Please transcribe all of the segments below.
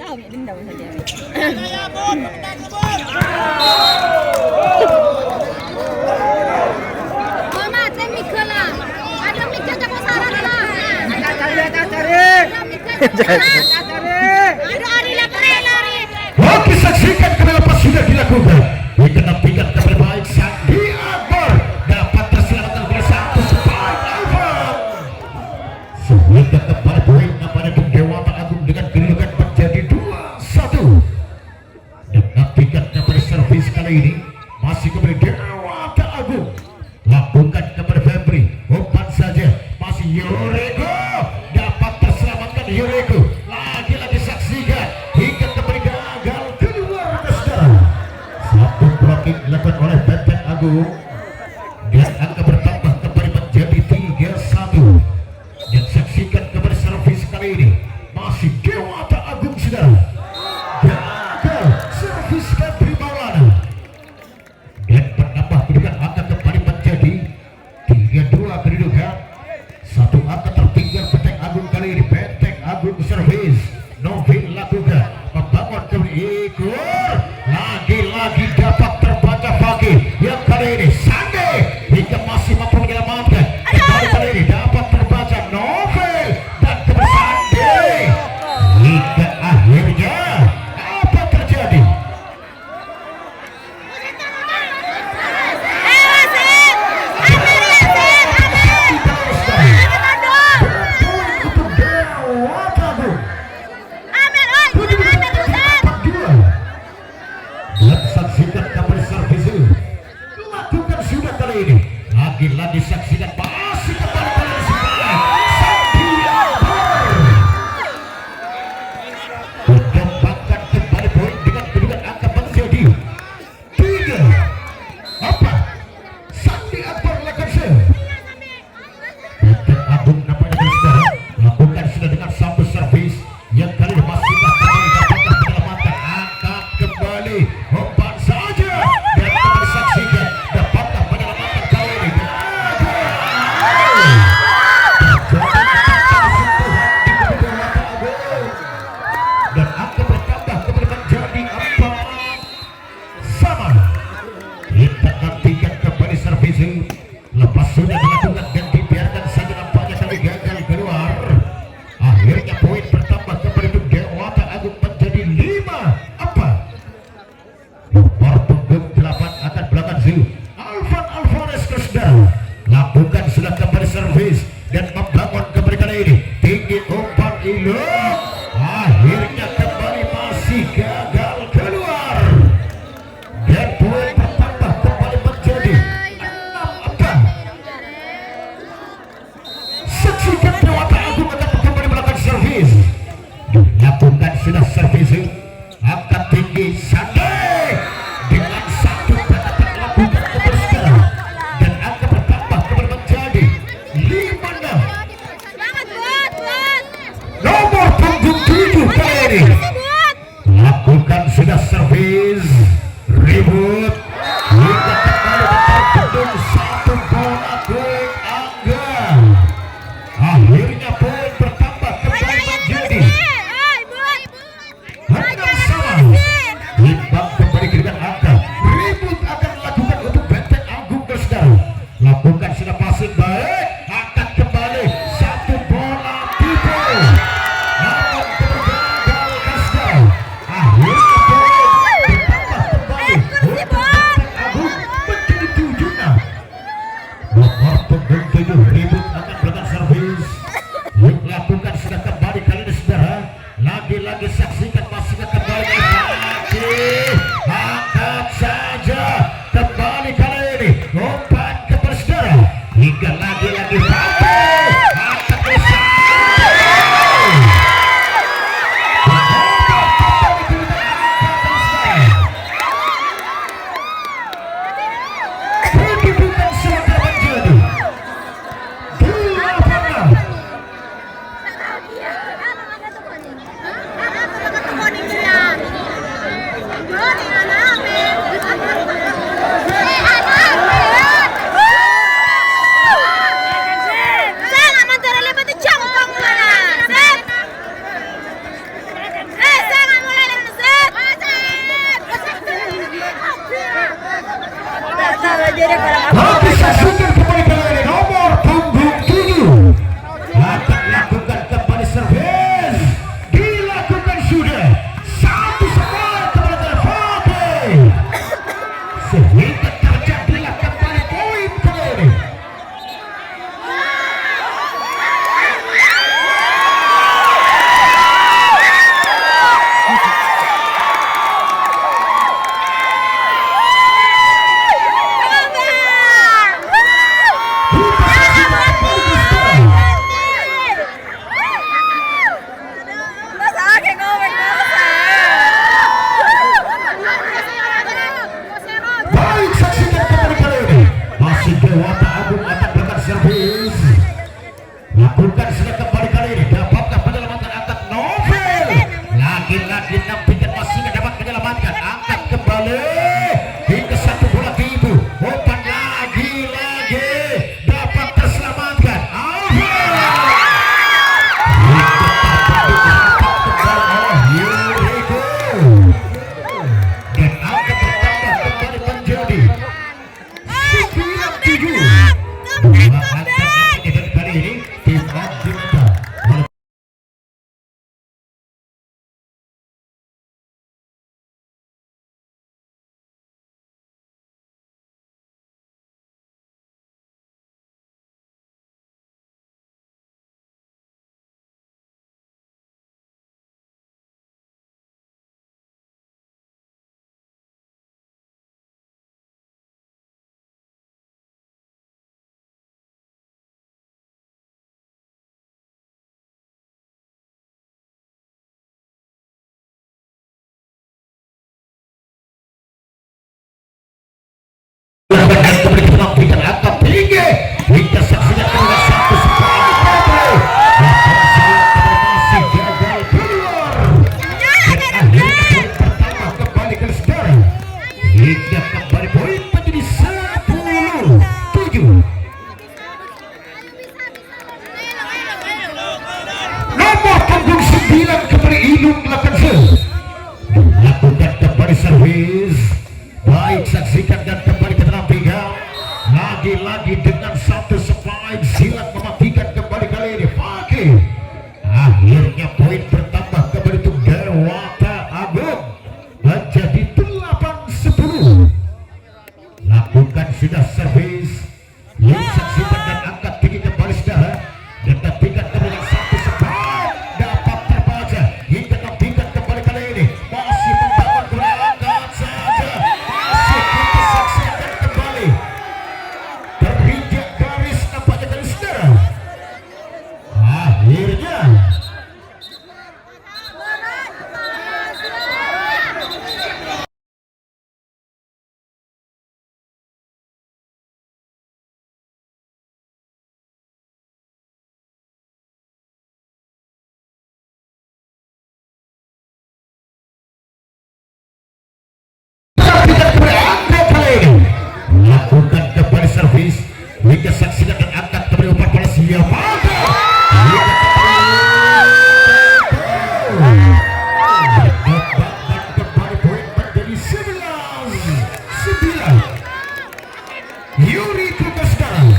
Ambil dendam saja. Mama, teknikal lah. Ada mikir jangan salah lah. Oke, saksikan kenapa sudah dilakukan. Dikenapikan kabar baik Sandi Akbar dapat terselamatkan oleh satu spike Alvan. Sehingga kembali poin kepada tim Dewata Agung dengan kedudukan menjadi 2-1. Dikenapikan kabar servis kali ini masih kembali Dewata Agung. Lakukan kepada Febri, umpan saja masih Yoreko dapat terselamatkan Yoreko. Lagi-lagi saksikan hingga kembali gagal keluar ke saudara. Satu blocking dilakukan oleh Benteng Agung dan angka bertambah kembali menjadi 3-1. Dan saksikan kembali servis kali ini masih Dewata Agung saudara. Gagal servis Febri Maulana dan menambah kedudukan angka kembali menjadi 3-2 kedudukan. Satu angka tertinggal Benteng Agung kali ini. Benteng Agung servis Novin lakukan membangun kembali ikut lagi-lagi dapat terbaca Fakih yang kali ini Sande hingga masih mampu menyelamatkan. Kembali kali ini dapat terbaca Novin dan kembali Sande hingga akhirnya apa terjadi? Saksikan kabar servis ini lakukan sudah kali ini lagi-lagi saksikan masih kembali kali ini Sandi Akbar mengembangkan kembali poin dengan kedudukan angka menjadi 3-4. Sandi Akbar lakukan serve. Benteng Agung nampaknya dari saudara lakukan sudah dengan satu servis yang kali ini masih kembali dapat menyelamatkan. Angkat kembali umpan saja dan kembali saksikan dapatkah menyelamatkan kali ini. Dan angka bertambah kembali menjadi 4 sama. Kita nantikan kembali servis lepas sudah dilakukan dan dibiarkan saja nampaknya kali gagal keluar. Akhirnya poin bertambah kembali untuk Dewata Agung menjadi 5-4. Nomor punggung 8 akan belakang Zul Alvan Alvarez Kesdal lakukan sudah kembali servis dan membangun kembali kali ini tinggi umpan ilok akhirnya kembali masih gagal keluar dan poin bertambah kembali menjadi 6-4. Saksikan Dewata Agung akan kembali melakukan servis dilakukan sudah servis angkat tinggi Sande dengan satu dapat lakukan kembali sekarang dan angka bertambah kembali menjadi 5-6. Nomor punggung 7 kali ini lakukan sudah servis ribut hingga kembali terbentuk satu bola poin angga. Akhirnya poin bertambah kembali menjadi 6 sama. Imbang kembali ke dengan angka ribut akan dilakukan untuk Benteng Agung Kesdal. Lakukan sudah passing baik angkat kembali satu bola tipu namun gagal Kesdal. Akhirnya poin bertambah kembali untuk Benteng Agung menjadi 7-6. Nomor punggung 7 ribut akan melakukan servis yang lakukan sudah kembali kali ini saudara. Lagi-lagi saksikan masih kembali Fakih angkat saja kembali kali ini umpan kepada saudara hingga lagi-lagi Fakih angkat ke kedudukan sudah menjadi 2-6. Hingga saksikan dan angkat kembali umpan bola siapa? Kembali poin menjadi 11-9. Yuri tugas sekarang.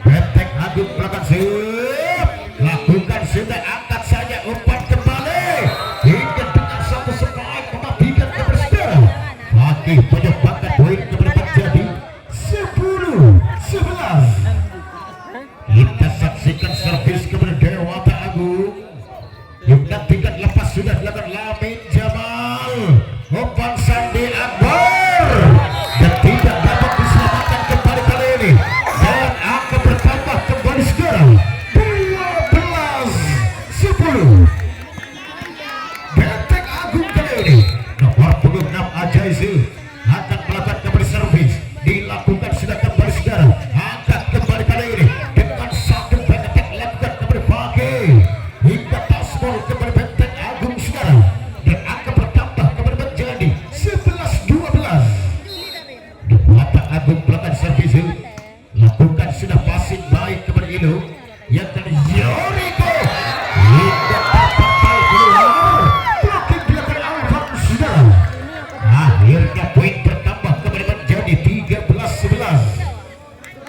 Benteng Agung belakang siap. Lakukan sudah angkat saja umpan kembali. Hingga dengan satu sepaik mematikan kebersamaan. Fakih menyebabkan poin kembali menjadi 10-11. Kita saksikan servis kepada Dewata Agung. Yang nantikan lepas sudah dilakukan Lamin Jamal. Umpan Sandi Akbar dan tidak dapat diselamatkan kembali kali ini. Dan akan bertambah kembali sekarang 12-10. Benteng Agung kali ini nomor punggung 6 Ajaizu akan melakukan kembali servis. Dilakukan sudah kembali sekarang. Angkat kembali kali ini dengan satu benteng lakukan kembali Fakih. Hingga tasbol kembali Benteng Agung sekarang. Dan akan bertambah kembali menjadi 11-12. Dewata Agung belakang servis. Lakukan sudah passing baik kepada Ilu. Yang tadi Yoriko. Hingga dapat tahu keluar. Blocking dilakukan Alvan saudara. Akhirnya poin bertambah kembali menjadi 13-11.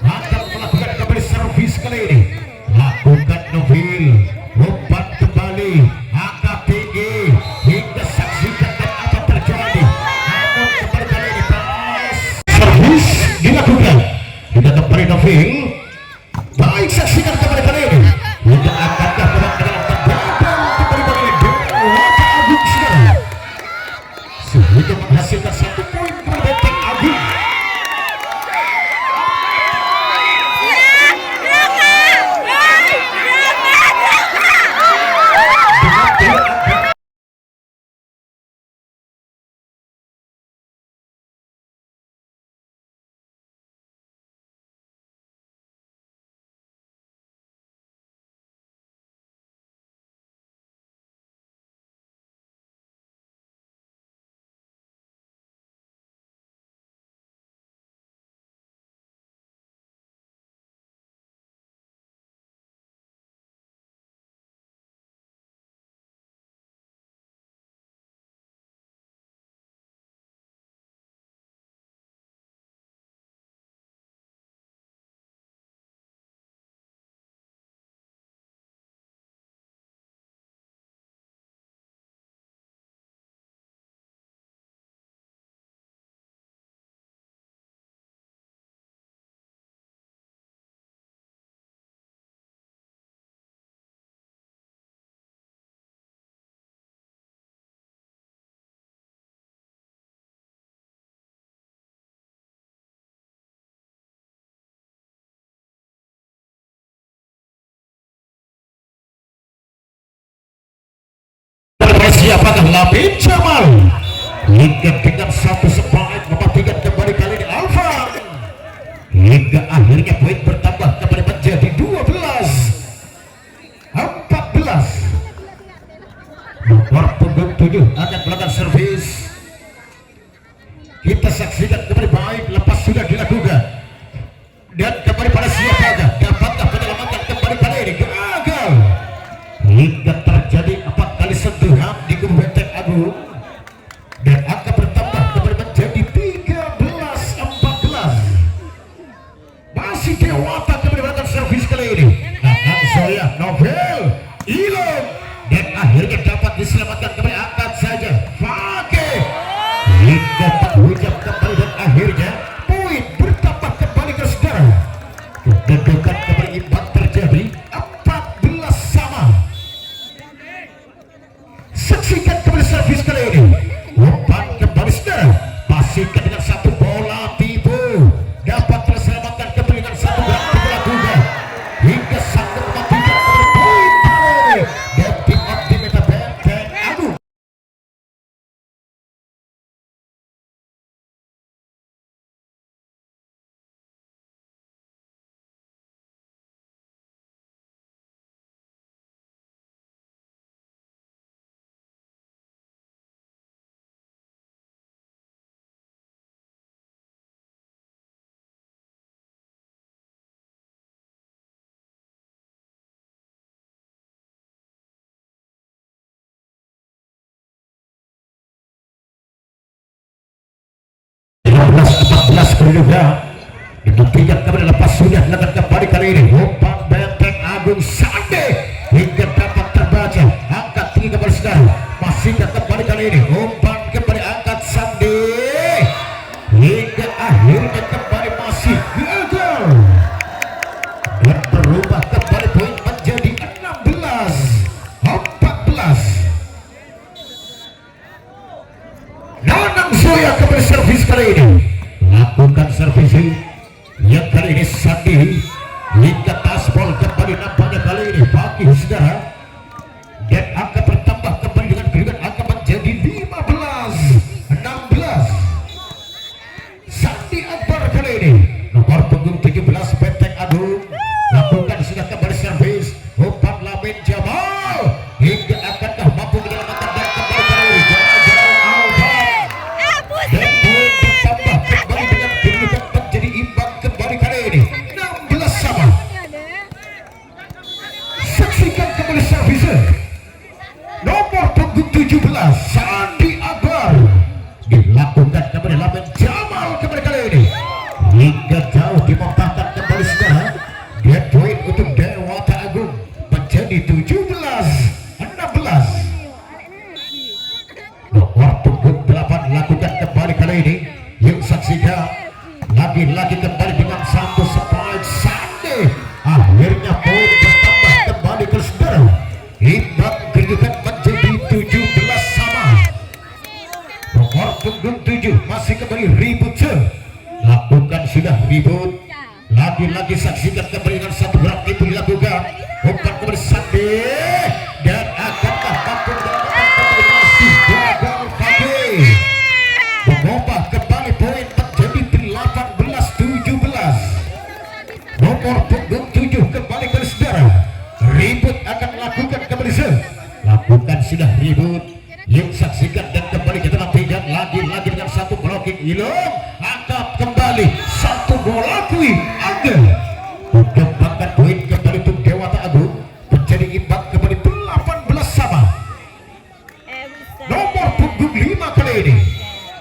Akan melakukan kembali servis kali ini. Lakukan Novil. Umpan kembali. Angkat tinggi. Hingga saksikan dan apa terjadi. Namun kembali kali ini pas. Servis dilakukan. Hingga kembali Novil. Baik saksikan kembali kali ini. Hingga akankah kembali ke dalam tembakan kembali kali ini. Dewata Agung sekarang. Sehingga menghasilkan satu poin kembali Benteng Agung. Siapakah Lamin Jamal? Hingga dengan satu sepaik mematikan kembali kali ini Alfa. Hingga akhirnya poin bertambah kembali menjadi 12-14. Nomor punggung 7 akan melakukan servis. Kita saksikan kembali baik lepas sudah dilakukan. Dan kembali pada siapakah? Dapatkah menyelamatkan kembali kali ini? Gagal. Hingga terjadi 4 kali sentuhan di kubu Benteng Agung. Dan angka bertambah kembali menjadi 13-14. Masih Dewata kembali melakukan servis kali ini. Zoya Novel Ilom. Dan akhirnya dapat diselamatkan kembali. Angkat saja Fakih. Hingga tak hujam kembali dan akhirnya poin bertambah juga dibuktikan kembali lepas sudah dilakukan kembali kali ini umpan Benteng Agung Sandi hingga dapat terbaca angkat tinggi kembali sedang masih kembali kali ini umpan kembali angkat Sandi hingga akhirnya kembali masih gagal dan berubah kembali poin menjadi 16-14. Nanang Zoya kembali servis kali ini lakukan servis yang kali ini Sandi hingga taspol kembali nampaknya kali ini bagi saudara dan angka bertambah kembali dengan kedudukan angka menjadi 15-16. Sandi Akbar kali ini nomor punggung 17 Benteng Agung lakukan sudah kembali servis umpan Lamin Jamal hingga akankah mampu menyelamatkan dan kembali kali ini jauh-jauh Alban dan poin ditambah kembali dengan kedudukan menjadi imbang kembali kali ini 16 sama. Saksikan kembali servis nomor punggung 17 Sandi Akbar dilakukan kembali Lamin Jamal kembali kali ini hingga jauh dimontahkan kembali saudara dia poin untuk Dewata Agung menjadi 17-16. Nomor punggung 8 lakukan kembali kali ini yuk saksikan lagi-lagi kembali dengan satu spike Sandi akhirnya poin bertambah kembali ke saudara imbang kedudukan menjadi 17 sama. Nomor punggung 7 masih kembali ribut lakukan sudah ribut lagi-lagi saksikan kembali dengan satu gerak itu dilakukan umpan kembali Sandi dan akankah mampu mendapatkan kembali masih gagal pagi mengubah kembali poin menjadi 18-17. Nomor punggung 7 kembali ke saudara ribut akan melakukan kembali lakukan sudah ribut yuk saksikan dan kembali kita nantikan lagi-lagi dengan satu blocking Ilung angkat kembali satu gol akui Angga kembangkan poin kembali untuk Dewata Agung menjadi imbang kembali 18 sama. Nomor punggung 5 kali ini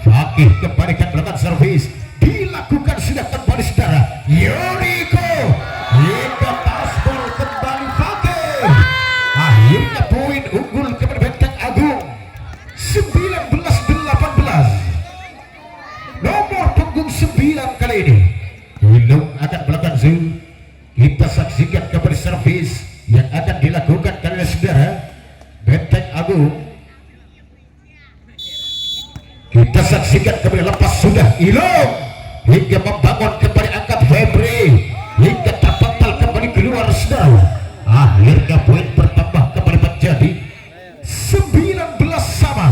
Fakih kembalikan belakang servis dilakukan sudah kembali saudara Yoriko hingga taspol kembali Fakih akhirnya poin unggul kepada Benteng Agung 19-18. Nomor punggung 9 kali ini Ilung akan belakang zoom kita saksikan kembali servis yang akan dilakukan kali saudara Benteng Agung kita saksikan kembali lepas sudah Ilung hingga membangun kembali angkat Febri hingga terpental kembali keluar saudara akhirnya poin bertambah kembali menjadi 19 sama.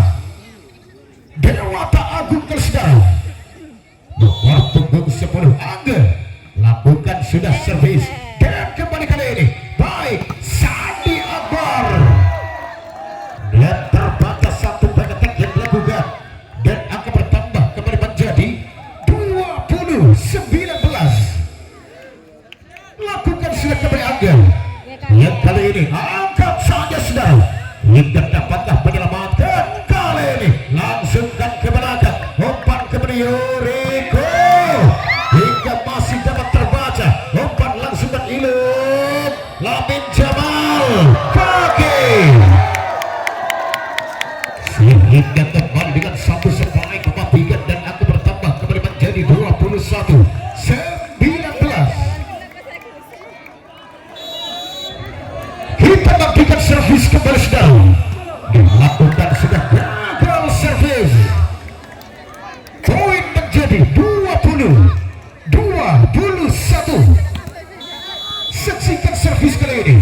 Dewata Agung ke saudara nomor punggung 10 Angga lakukan sudah servis dan kembali kali ini baik Sandi Akbar dan terbatas satu pengetek yang dilakukan dan angka bertambah kembali menjadi 20-19. Lakukan sudah kembali Angga yang kali ini angkat saja saudara hingga dapatkah menyelamatkan kali ini langsungkan ke belakang umpan kembali Yoriko hingga masih dapat terbaca umpan langsungkan Ilung Lamin Jamal kaki sehingga kembali dengan satu spike mematikan dan aku bertambah kembali menjadi 21-19. Kita nantikan servis kembali sedang dilakukan sudah gagal servis poin menjadi 20-21. Saksikan servis kali ini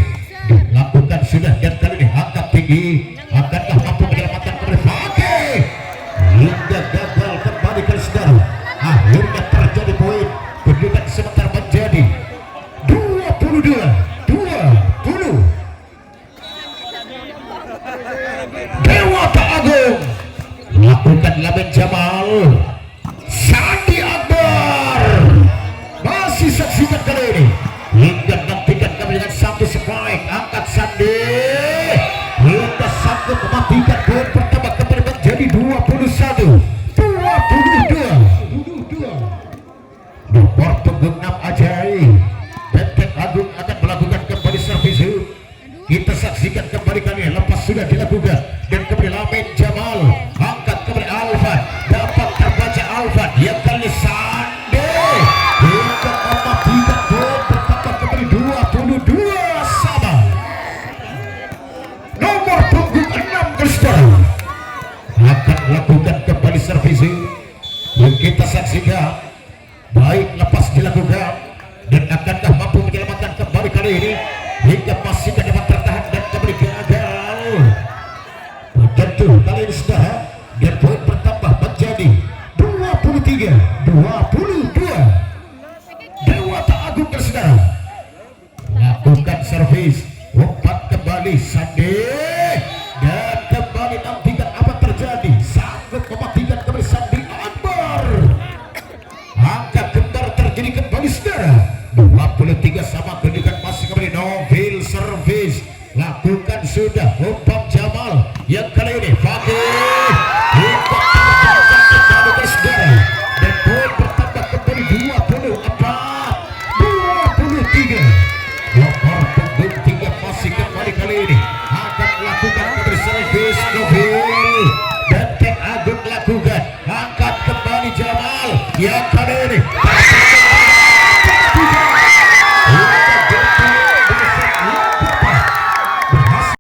dilakukan sudah dan kali ini angkat tinggi akankah mampu menyelamatkan kembali Fakih hingga gagal kembali ke saudara akhirnya terjadi poin kedudukan sementara menjadi 22-20. Dewata Agung lakukan Lamin Jamal Sandi Akbar masih saksikan kali ini hingga nantikan kembali dengan satu spike angkat Sandi hingga sanggup mematikan poin pertama kembali menjadi 21-22. dan kembali Lamin Jamal angkat kembali Alvan, dapat terbaca Alvan yang kali Sande hingga nomor 3 poin bertambah kembali 22 sama. Nomor punggung 6 Kristoro akan lakukan kembali servisi yang kita saksikan. Baik, lepas dilakukan dan akankah mampu menyelamatkan kembali kali ini hingga masih dapat tertahan dan kembali gagal. Tentu kali ini sudah dan poin bertambah menjadi 23-22. Dewata Agung Keseda lakukan servis, umpan kembali Sandi dan kembali nantikan apa terjadi. Sanggup mematikan kembali Sandi Akbar. Angka kembar terjadi kembali saudara. 23 sama kedudukan masih kembali Novil servis. Lakukan sudah umpan Jamal yang kali ini Fakih ikut terjadi kembali saudara. Dan poin bertambah kembali 23. Nomor punggung 3 masih kembali kali ini akan melakukan kembali servis Novil dan Ken Agung lakukan angkat kembali Jamal yang